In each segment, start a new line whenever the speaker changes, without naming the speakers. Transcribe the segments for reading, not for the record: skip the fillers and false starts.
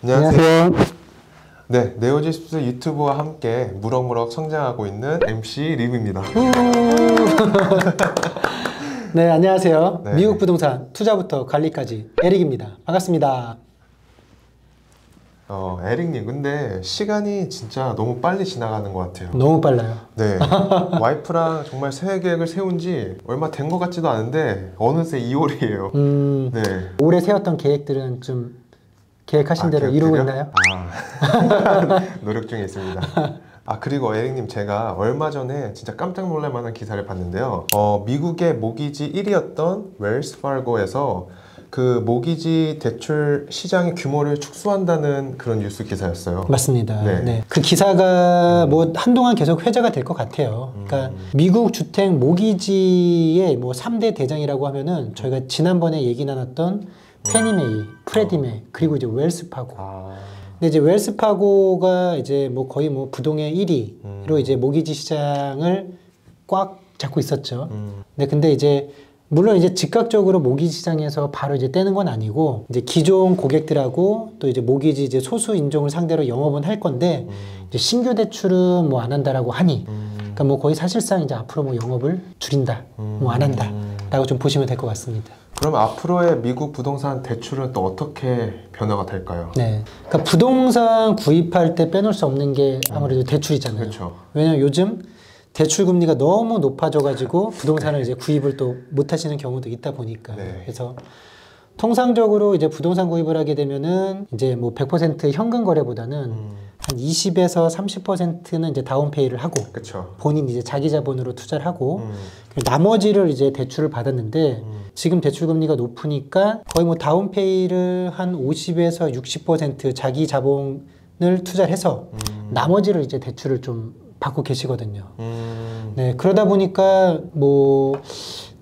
안녕하세요.
네, 네오지습스 유튜브와 함께 무럭무럭 성장하고 있는 MC 림입니다.
네, 안녕하세요.
네.
미국 부동산 투자부터 관리까지 에릭입니다. 반갑습니다.
에릭님, 근데 시간이 진짜 너무 빨리 지나가는 것 같아요.
너무 빨라요.
네, 와이프랑 정말 새해 계획을 세운 지 얼마 된 것 같지도 않은데 어느새 2월이에요. 네.
올해 세웠던 계획들은 좀 계획하신 대로 이루고 있나요?
노력 중에 있습니다. 그리고 에릭님, 제가 얼마 전에 진짜 깜짝 놀랄 만한 기사를 봤는데요. 미국의 모기지 1위였던 웰스파고에서 그 모기지 대출 시장의 규모를 축소한다는 그런 뉴스 기사였어요.
맞습니다.
네.
네. 그 기사가 뭐 한동안 계속 회자가 될 것 같아요. 그러니까 미국 주택 모기지의 뭐 3대 대장이라고 하면은 저희가 지난번에 얘기 나눴던 페니메이, 프레디메, 그리고 이제 웰스파고. 근데 이제 웰스파고가 이제 뭐 거의 뭐 부동의 1위로 이제 모기지 시장을 꽉 잡고 있었죠. 근데 이제 물론 이제 즉각적으로 모기지 시장에서 바로 이제 떼는 건 아니고 이제 기존 고객들하고 또 이제 모기지 이제 소수 인종을 상대로 영업은 할 건데 이제 신규 대출은 뭐 안 한다라고 하니 그러니까 뭐 거의 사실상 이제 앞으로 뭐 영업을 줄인다, 뭐 안 한다라고 좀 보시면 될 것 같습니다.
그럼 앞으로의 미국 부동산 대출은 또 어떻게 변화가 될까요?
네, 그러니까 부동산 구입할 때 빼놓을 수 없는 게 아무래도 대출이잖아요.
그렇죠.
왜냐면 요즘 대출 금리가 너무 높아져가지고 부동산을 이제 구입을 또 못 하시는 경우도 있다 보니까.
네.
그래서 통상적으로 이제 부동산 구입을 하게 되면은 이제 뭐 100% 현금 거래보다는 한 20에서 30%는 이제 다운페이를 하고
그렇죠.
본인 이제 자기 자본으로 투자를 하고 나머지를 이제 대출을 받았는데 지금 대출 금리가 높으니까 거의 뭐 다운페이를 한 50에서 60% 자기 자본을 투자를 해서 나머지를 이제 대출을 좀 받고 계시거든요. 네, 그러다 보니까 뭐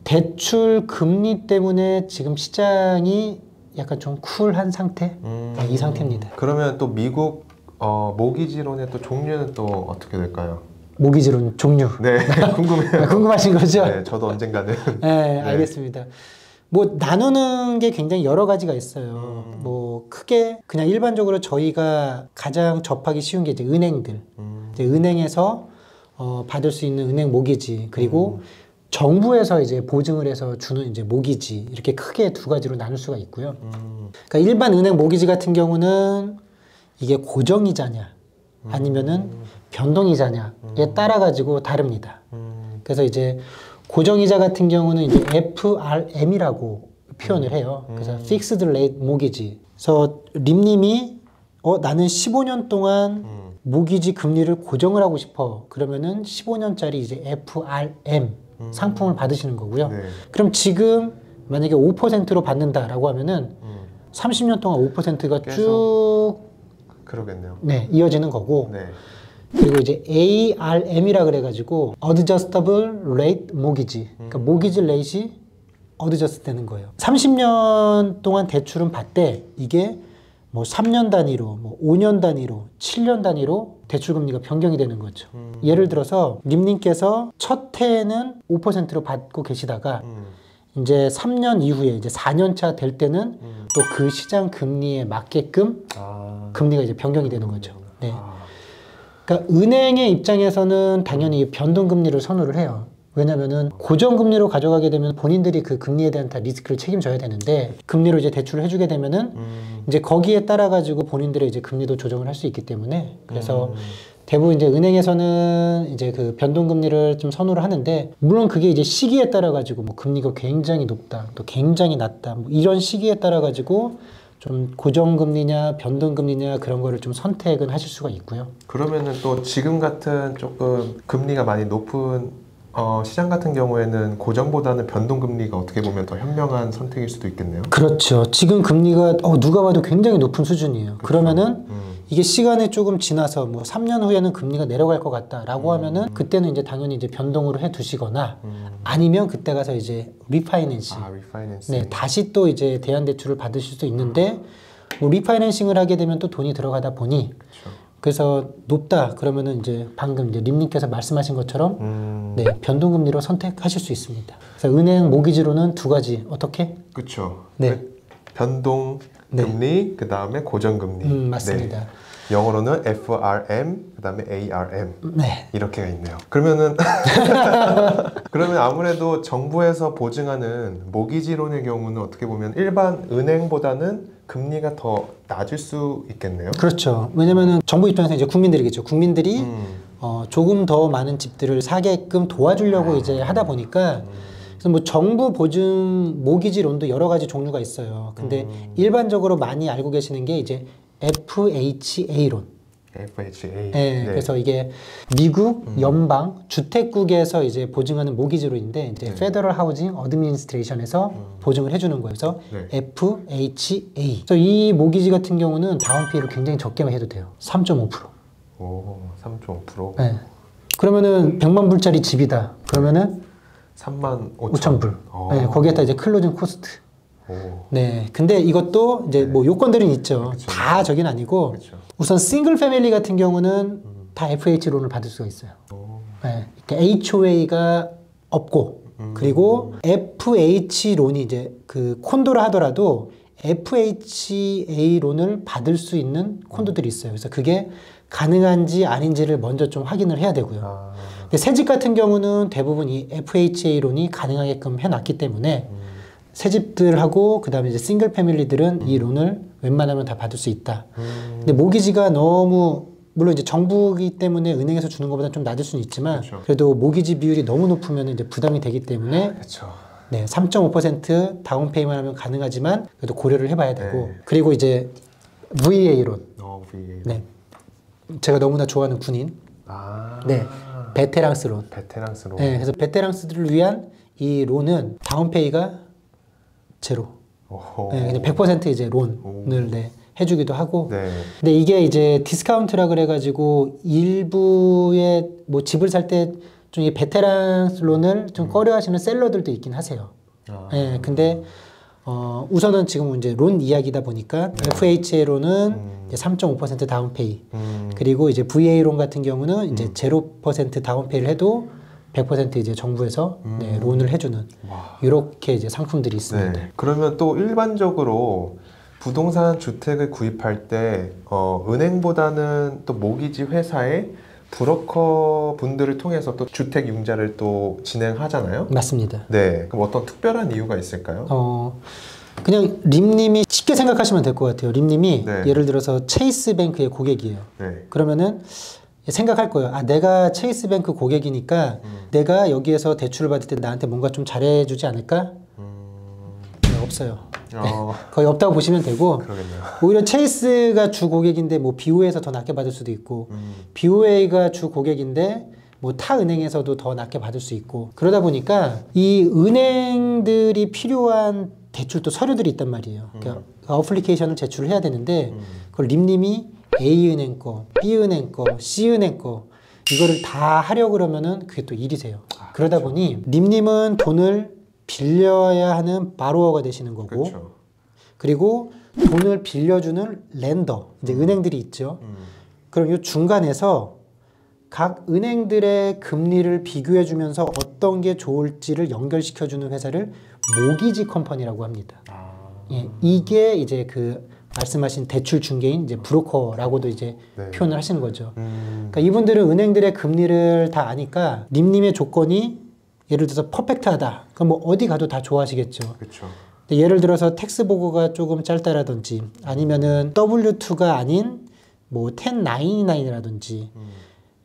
대출 금리 때문에 지금 시장이 약간 좀 쿨한 상태? 네, 이 상태입니다.
그러면 또 미국 모기지론의 또 종류는 또 어떻게 될까요?
모기지론 종류.
네, 궁금해요.
궁금하신 거죠?
네, 저도 언젠가는.
네, 알겠습니다. 뭐 나누는 게 굉장히 여러 가지가 있어요. 뭐 크게 그냥 일반적으로 저희가 가장 접하기 쉬운 게 이제 은행들. 이제 은행에서 받을 수 있는 은행 모기지, 그리고 정부에서 이제 보증을 해서 주는 이제 모기지, 이렇게 크게 두 가지로 나눌 수가 있고요. 그러니까 일반 은행 모기지 같은 경우는 이게 고정이자냐 아니면은 변동이자냐에 따라 가지고 다릅니다. 그래서 이제 고정이자 같은 경우는 이제 FRM이라고 표현을 해요. 그래서 Fixed Rate Mortgage. 그래서 림님이 나는 15년 동안 모기지 금리를 고정을 하고 싶어. 그러면은 15년짜리 이제 FRM 상품을 받으시는 거고요.
네.
그럼 지금 만약에 5%로 받는다라고 하면은 30년 동안 5%가 쭉
그러겠네요.
네, 이어지는 거고.
네.
그리고 이제 ARM이라 그래가지고 Adjustable Rate Mortgage. 그러니까 모기지 레이시 어드저스트 되는 거예요. 30년 동안 대출은 받되 이게 뭐 3년 단위로, 뭐 5년 단위로, 7년 단위로 대출 금리가 변경이 되는 거죠. 예를 들어서 님님께서 첫 해에는 5%로 받고 계시다가 이제 3년 이후에 이제 4년 차 될 때는 또 그 시장 금리에 맞게끔 금리가 이제 변경이 되는 거죠. 네. 그러니까 은행의 입장에서는 당연히 변동금리를 선호를 해요. 왜냐면은 고정금리로 가져가게 되면 본인들이 그 금리에 대한 다 리스크를 책임져야 되는데 금리로 이제 대출을 해주게 되면은 이제 거기에 따라 가지고 본인들의 이제 금리도 조정을 할 수 있기 때문에 그래서 대부분 이제 은행에서는 이제 그 변동금리를 좀 선호를 하는데 물론 그게 이제 시기에 따라 가지고 뭐 금리가 굉장히 높다 또 굉장히 낮다 뭐 이런 시기에 따라 가지고 좀 고정금리냐 변동금리냐 그런 거를 좀 선택은 하실 수가 있고요.
그러면은 또 지금 같은 조금 금리가 많이 높은 시장 같은 경우에는 고정보다는 변동금리가 어떻게 보면 더 현명한 선택일 수도 있겠네요.
그렇죠. 지금 금리가 누가 봐도 굉장히 높은 수준이에요. 그러면은 이게 시간이 조금 지나서 뭐 3년 후에는 금리가 내려갈 것 같다라고 하면은 그때는 이제 당연히 이제 변동으로 해 두시거나 아니면 그때 가서 이제 리파이낸싱. 네, 다시 또 이제 대안대출을 받으실 수도 있는데 뭐 리파이낸싱을 하게 되면 또 돈이 들어가다 보니 그래서 높다 그러면은 이제 방금 이제 림님께서 말씀하신 것처럼 네, 변동금리로 선택하실 수 있습니다. 그래서 은행 모기지로는 두 가지 어떻게?
그렇죠.
네.
변동
네.
금리, 그 다음에 고정금리.
맞습니다.
네. 영어로는 FRM, 그 다음에 ARM.
네.
이렇게가 있네요. 그러면은 그러면 아무래도 정부에서 보증하는 모기지론의 경우는 어떻게 보면 일반 은행보다는 금리가 더 낮을 수 있겠네요.
그렇죠. 왜냐면은 정부 입장에서 이제 국민들이겠죠. 국민들이 조금 더 많은 집들을 사게끔 도와주려고 이제 하다 보니까 그래서 뭐 정부 보증 모기지론도 여러 가지 종류가 있어요. 근데 일반적으로 많이 알고 계시는 게 이제 FHA론.
FHA.
네,
네.
그래서 이게 미국 연방 주택국에서 이제 보증하는 모기지론인데 이제 Federal Housing Administration에서 보증을 해주는 거예요. 그래서
네.
FHA. 그래서 이 모기지 같은 경우는 다운페이를 굉장히 적게만 해도 돼요. 3.5%.
오, 3.5%.
네. 그러면은 100만 불짜리 집이다. 그러면은
35,000불.
네, 거기에다 이제 클로징 코스트.
오.
네. 근데 이것도 이제 뭐 요건들은 있죠.
그쵸.
다 저긴 아니고
그렇죠.
우선 싱글 패밀리 같은 경우는 다 FH론을 받을 수가 있어요. 네. 그러니까 HOA가 없고 그리고 FH론이 이제 그 콘도를 하더라도 FHA론을 받을 수 있는 콘도들이 있어요. 그래서 그게 가능한지 아닌지를 먼저 좀 확인을 해야 되고요. 근데 새집 같은 경우는 대부분 이 FHA론이 가능하게끔 해놨기 때문에 새집들하고 그 다음에 이제 싱글 패밀리들은 이 론을 웬만하면 다 받을 수 있다. 근데 모기지가 너무 물론 이제 정부이기 때문에 은행에서 주는 것보다 좀 낮을 수는 있지만
그렇죠.
그래도 모기지 비율이 너무 높으면 이제 부담이 되기 때문에
그렇죠.
네, 3.5% 다운페이만 하면 가능하지만 그래도 고려를 해봐야 되고
네.
그리고 이제 VA론.
VA.
네, 제가 너무나 좋아하는 군인.
아.
네, 베테랑스론.
베테랑스로.
네, 그래서 베테랑스들을 위한 이 론은 다운페이가 제로.
오호.
네, 그냥 100% 이제 론을 네, 해주기도 하고.
네.
근데 이게 이제 디스카운트라 그래가지고 일부의 뭐 집을 살 때 좀 이 베테랑 론을 좀 꺼려하시는 셀러들도 있긴 하세요. 네, 근데 우선은 지금 이제 론 이야기다 보니까 FHA 론은 이제 3.5% 다운페이. 그리고 이제 VA 론 같은 경우는 이제 0% 다운페이를 해도 100% 이제 정부에서 네, 론을 해주는 이렇게 이제 상품들이 있습니다.
네. 그러면 또 일반적으로 부동산 주택을 구입할 때 은행보다는 또 모기지 회사의 브로커 분들을 통해서 또 주택 융자를 또 진행하잖아요.
맞습니다.
네. 그럼 어떤 특별한 이유가 있을까요?
그냥 림님이 쉽게 생각하시면 될 것 같아요. 림님이
네.
예를 들어서 체이스뱅크의 고객이에요.
네.
그러면은 생각할 거예요. 아, 내가 체이스뱅크 고객이니까 내가 여기에서 대출을 받을 때 나한테 뭔가 좀 잘해주지 않을까? 네, 없어요. 거의 없다고 보시면 되고
그러겠네요.
오히려 체이스가 주 고객인데 뭐 BOA에서 더 낮게 받을 수도 있고 BOA가 주 고객인데 뭐 타 은행에서도 더 낮게 받을 수 있고 그러다 보니까 이 은행들이 필요한 대출도 서류들이 있단 말이에요. 그러니까 어플리케이션을 제출을 해야 되는데 그걸 림님이 A은행 거, B은행 거, C은행 거 이거를 다 하려고 그러면은 그게 또 일이세요. 그러다 보니 림님은 돈을 빌려야 하는 바로어가 되시는 거고
그렇죠.
그리고 돈을 빌려주는 렌더, 이제 은행들이 있죠. 그럼 이 중간에서 각 은행들의 금리를 비교해 주면서 어떤 게 좋을지를 연결시켜주는 회사를 모기지 컴퍼니라고 합니다. 예, 이게 이제 그 말씀하신 대출 중개인 이제 브로커라고도 이제
네.
표현을 하시는 거죠. 그러니까 이분들은 은행들의 금리를 다 아니까 림님의 조건이 예를 들어서 퍼펙트하다. 그럼 뭐 어디 가도 다 좋아하시겠죠.
그렇죠.
근데 예를 들어서 텍스 보고가 조금 짧다라든지 아니면은 W2가 아닌 뭐 1099이라든지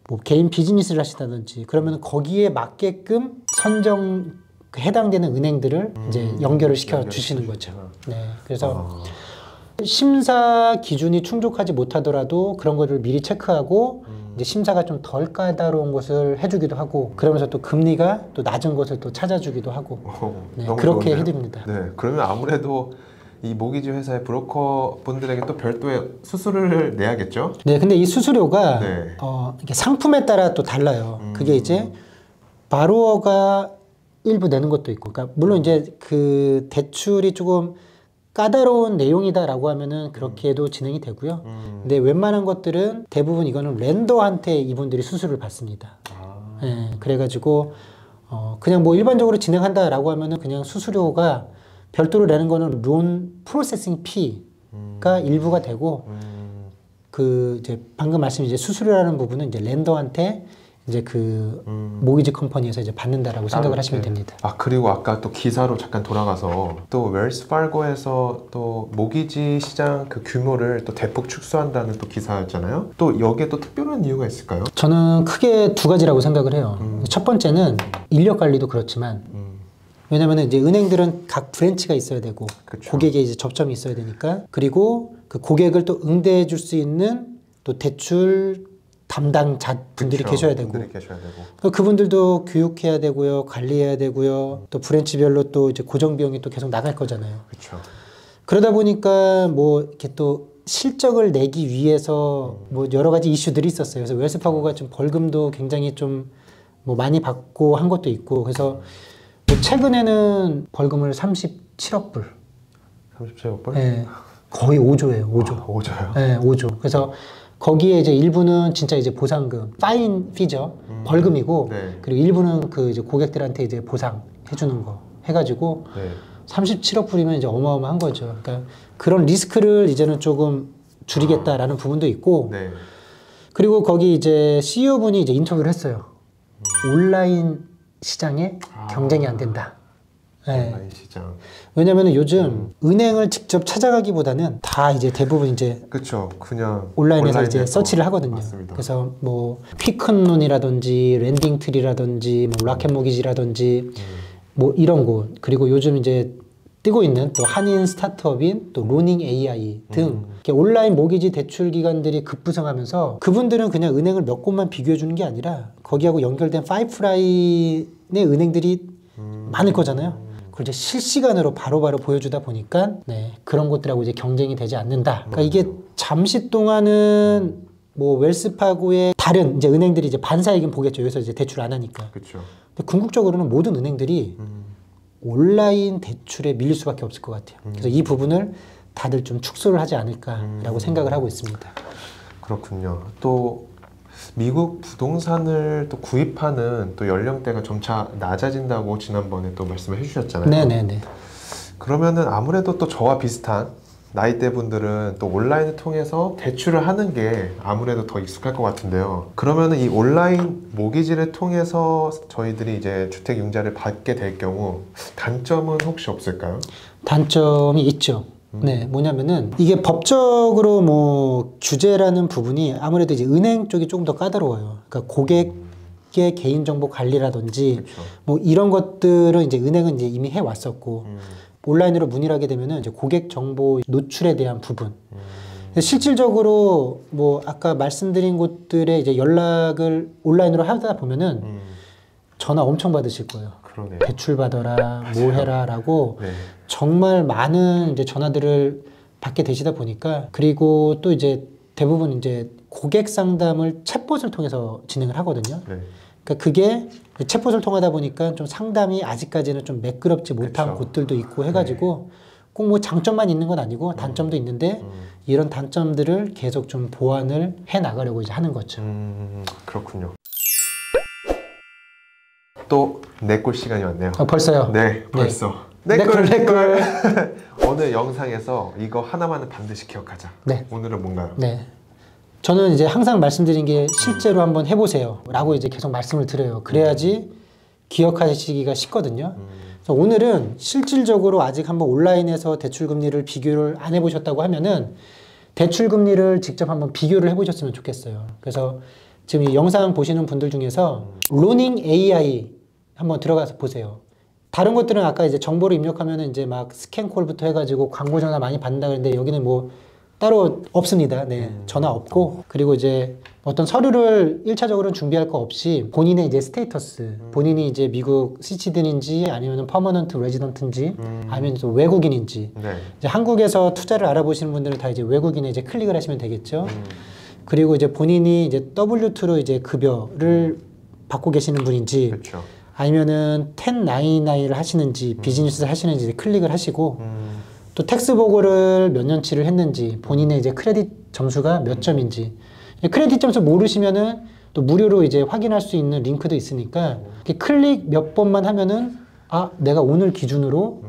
뭐 개인 비즈니스를 하시다든지 그러면 거기에 맞게끔 선정 해당되는 은행들을 이제 연결을 시켜 주시는 거죠. 네. 그래서 심사 기준이 충족하지 못하더라도 그런 거를 미리 체크하고 이제 심사가 좀 덜 까다로운 것을 해주기도 하고 그러면서 또 금리가 또 낮은 것을 또 찾아주기도 하고 네,
너무
그렇게
좋은데요?
해드립니다.
네. 그러면 아무래도 이 모기지 회사의 브로커 분들에게 또 별도의 수수료를 내야겠죠?
네, 근데 이 수수료가
네.
이게 상품에 따라 또 달라요. 그게 이제 바로어가 일부 내는 것도 있고, 그러니까 물론 이제 그 대출이 조금 까다로운 내용이다라고 하면은 그렇게 해도 진행이 되고요. 근데 웬만한 것들은 대부분 이거는 렌더한테 이분들이 수수료를 받습니다. 예, 그래가지고 그냥 뭐 일반적으로 진행한다라고 하면은 그냥 수수료가 별도로 내는 거는 론 프로세싱 피 일부가 되고 그 이제 방금 말씀 이제 수수료라는 부분은 이제 렌더한테 이제 그 모기지 컴퍼니에서 이제 받는다라고 생각을 하시면 됩니다.
아 그리고 아까 또 기사로 잠깐 돌아가서 또 웰스 파고에서 또 모기지 시장 그 규모를 또 대폭 축소한다는 또 기사였잖아요. 또 여기에 또 특별한 이유가 있을까요?
저는 크게 두 가지라고 생각을 해요. 첫 번째는 인력 관리도 그렇지만 왜냐면 이제 은행들은 각 브랜치가 있어야 되고
그쵸.
고객의 이제 접점이 있어야 되니까 그리고 그 고객을 또 응대해 줄 수 있는 또 대출 담당자 분들이
그쵸.
계셔야 되고,
분들이 계셔야 되고.
그분들도 교육해야 되고요, 관리해야 되고요, 또 브랜치별로 또 이제 고정 비용이 또 계속 나갈 거잖아요.
그렇죠.
그러다 보니까 뭐 이렇게 또 실적을 내기 위해서 뭐 여러 가지 이슈들이 있었어요. 그래서 웰스파고가 좀 벌금도 굉장히 좀 뭐 많이 받고 한 것도 있고, 그래서 뭐 최근에는 벌금을 37억 불.
37억 불?
네, 거의 5조예요, 5조.
아, 5조요?
네, 5조. 그래서 거기에 이제 일부는 진짜 이제 보상금, 파인 피죠. 벌금이고,
네.
그리고 일부는 그 이제 고객들한테 이제 보상해 주는 거 해가지고,
네.
37억 불이면 이제 어마어마한 거죠. 그러니까 그런 리스크를 이제는 조금 줄이겠다라는 부분도 있고,
네.
그리고 거기 이제 CEO 분이 이제 인터뷰를 했어요. 온라인 시장에 경쟁이 안 된다. 네.
온라인 시장.
왜냐면은 요즘 은행을 직접 찾아가기보다는 다 이제 대부분 이제
그렇죠. 그냥
온라인에서 이제 서치를 하거든요.
맞습니다.
그래서 뭐 퀴큰론이라든지 랜딩트리라든지 뭐 라켓모기지라든지 뭐 이런 곳, 그리고 요즘 이제 뜨고 있는 또 한인 스타트업인 또 로닝 AI 등 이렇게 온라인 모기지 대출 기관들이 급부상하면서 그분들은 그냥 은행을 몇 곳만 비교해 주는 게 아니라 거기하고 연결된 파이프라인의 은행들이 많을 거잖아요. 그걸 이제 실시간으로 바로바로 보여주다 보니까 네, 그런 것들하고 이제 경쟁이 되지 않는다. 그러니까 이게 잠시 동안은 뭐 웰스파고의 다른 이제 은행들이 이제 반사이긴 보겠죠. 여기서 이제 대출 안 하니까.
그렇죠.
근데 궁극적으로는 모든 은행들이 온라인 대출에 밀릴 수밖에 없을 것 같아요. 그래서 이 부분을 다들 좀 축소를 하지 않을까라고 생각을 하고 있습니다.
그렇군요. 또 미국 부동산을 또 구입하는 또 연령대가 점차 낮아진다고 지난번에 또 말씀을 해주셨잖아요.
네네네.
그러면은 아무래도 또 저와 비슷한 나이대 분들은 또 온라인을 통해서 대출을 하는 게 아무래도 더 익숙할 것 같은데요. 그러면은 이 온라인 모기지를 통해서 저희들이 이제 주택 융자를 받게 될 경우 단점은 혹시 없을까요?
단점이 있죠. 네, 뭐냐면은 이게 법적으로 뭐 규제라는 부분이 아무래도 이제 은행 쪽이 조금 더 까다로워요. 그러니까 고객의 개인정보 관리라든지
그렇죠.
뭐 이런 것들은 이제 은행은 이제 이미 해 왔었고 온라인으로 문의를 하게 되면은 이제 고객 정보 노출에 대한 부분. 실질적으로 뭐 아까 말씀드린 곳들에 이제 연락을 온라인으로 하다 보면은 전화 엄청 받으실 거예요.
그러네요.
대출 받아라, 뭐 해라라고
네.
정말 많은 이제 전화들을 받게 되시다 보니까, 그리고 또 이제 대부분 이제 고객 상담을 챗봇을 통해서 진행을 하거든요.
네.
그러니까 그게 챗봇을 통하다 보니까 좀 상담이 아직까지는 좀 매끄럽지 못한
그쵸.
곳들도 있고 해가지고 꼭 뭐 장점만 있는 건 아니고 단점도 있는데 이런 단점들을 계속 좀 보완을 해 나가려고 이제 하는 거죠.
그렇군요. 또 내 꼴 시간이 왔네요.
벌써요?
네, 벌써. 내
내
꼴,
꼴, 내 꼴.
오늘 영상에서 이거 하나만은 반드시 기억하자.
네.
오늘은 뭔가요?
네. 저는 이제 항상 말씀드린 게 실제로 한번 해보세요 라고 이제 계속 말씀을 드려요. 그래야지 기억하시기가 쉽거든요. 그래서 오늘은 실질적으로 아직 한번 온라인에서 대출금리를 비교를 안 해보셨다고 하면은 대출금리를 직접 한번 비교를 해보셨으면 좋겠어요. 그래서 지금 이 영상 보시는 분들 중에서 로닝 AI 한번 들어가서 보세요. 다른 것들은 아까 이제 정보를 입력하면은 이제 막 스캔콜부터 해가지고 광고 전화 많이 받는다 그랬는데 여기는 뭐 따로 없습니다. 네, 전화 없고, 그리고 이제 어떤 서류를 1차적으로는 준비할 거 없이 본인의 이제 스테이터스, 본인이 이제 미국 시티즌인지 아니면 퍼머넌트 레지던트인지 아니면 또 외국인인지,
네.
이제 한국에서 투자를 알아보시는 분들은 다 이제 외국인에 이제 클릭을 하시면 되겠죠. 그리고 이제 본인이 이제 W2로 이제 급여를 받고 계시는 분인지,
그렇죠.
아니면은 1099를 하시는지 비즈니스를 하시는지 이제 클릭을 하시고, 또 텍스 보고를 몇 년치를 했는지, 본인의 이제 크레딧 점수가 몇 점인지, 크레딧 점수 모르시면은 또 무료로 이제 확인할 수 있는 링크도 있으니까 이렇게 클릭 몇 번만 하면은 아, 내가 오늘 기준으로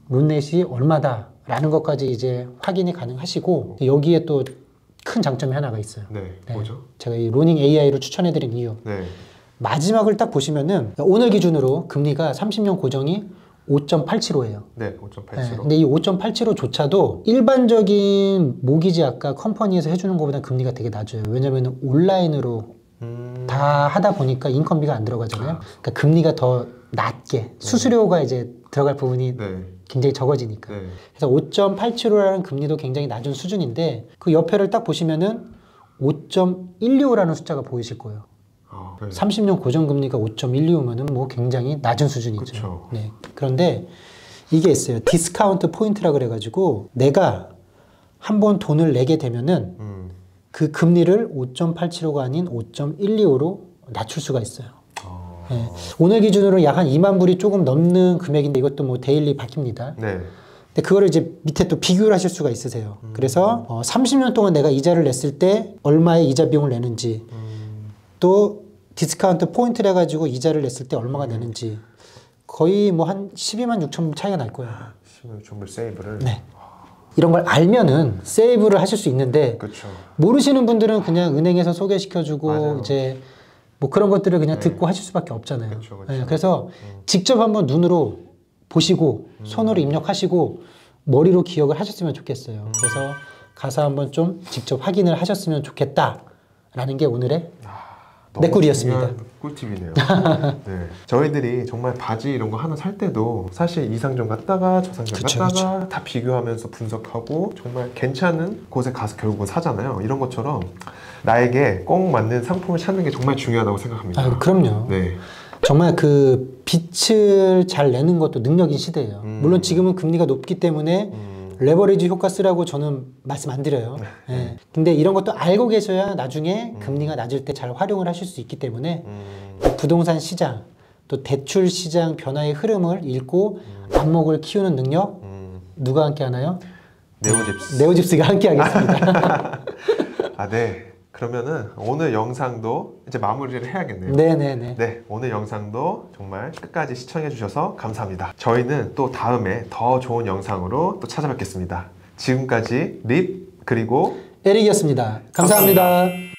론넷이 얼마다 라는 것까지 이제 확인이 가능하시고 여기에 또 큰 장점이 하나가 있어요.
네,
네.
뭐죠?
제가 이 로닝 AI를 추천해드린 이유.
네.
마지막을 딱 보시면은 오늘 기준으로 금리가 30년 고정이 5.875예요.
네, 5.85.
근데 이 5.875조차도 일반적인 모기지 아까 컴퍼니에서 해주는 것보다 금리가 되게 낮아요. 왜냐면 온라인으로 다 하다 보니까 인건비가 안 들어가잖아요. 그러니까 금리가 더 낮게 수수료가 이제 들어갈 부분이
네.
굉장히 적어지니까.
네.
그래서 5.875라는 금리도 굉장히 낮은 수준인데 그 옆에를 딱 보시면은 5.125라는 숫자가 보이실 거예요.
네.
30년 고정금리가 5.125면은 뭐 굉장히 낮은 수준이죠.
그쵸.
네. 그런데 이게 있어요. 디스카운트 포인트라 그래가지고 내가 한번 돈을 내게 되면은 그 금리를 5.875가 아닌 5.125로 낮출 수가 있어요. 네. 오늘 기준으로 약 한 2만 불이 조금 넘는 금액인데 이것도 뭐 데일리 바뀝니다.
네.
근데 그거를 이제 밑에 또 비교를 하실 수가 있으세요. 그래서 30년 동안 내가 이자를 냈을 때 얼마의 이자 비용을 내는지 또 디스카운트 포인트를 해가지고 이자를 냈을 때 얼마가 내는지 거의 뭐 한 12만 6천 불 차이가 날 거예요.
10만 6천 불 세이브를.
네. 이런 걸 알면은 세이브를 하실 수 있는데
그렇죠.
모르시는 분들은 그냥 은행에서 소개시켜주고
맞아요.
이제 뭐 그런 것들을 그냥
네.
듣고 하실 수밖에 없잖아요.
그쵸, 그쵸.
네, 그래서 직접 한번 눈으로 보시고 손으로 입력하시고 머리로 기억을 하셨으면 좋겠어요. 그래서 가서 한번 좀 직접 확인을 하셨으면 좋겠다라는 게 오늘의
너무
내 꿀이었습니다.
중요한 꿀팁이네요. 네. 저희들이 정말 바지 이런 거 하나 살 때도 사실 이 상점 갔다가 저 상점
그쵸,
갔다가 다 비교하면서 분석하고 정말 괜찮은 곳에 가서 결국은 사잖아요. 이런 것처럼 나에게 꼭 맞는 상품을 찾는 게 정말 중요하다고 생각합니다.
아, 그럼요.
네.
정말 그 빛을 잘 내는 것도 능력인 시대예요. 물론 지금은 금리가 높기 때문에 레버리지 효과 쓰라고 저는 말씀 안 드려요. 예. 근데 이런 것도 알고 계셔야 나중에 금리가 낮을 때 잘 활용을 하실 수 있기 때문에 부동산 시장 또 대출 시장 변화의 흐름을 읽고 안목을 키우는 능력 누가 함께 하나요?
네오집스.
네오집스가 함께 하겠습니다.
아, 네. 그러면은 오늘 영상도 이제 마무리를 해야겠네요.
네네네.
네, 오늘 영상도 정말 끝까지 시청해 주셔서 감사합니다. 저희는 또 다음에 더 좋은 영상으로 또 찾아뵙겠습니다. 지금까지 립 그리고
에릭이었습니다. 감사합니다.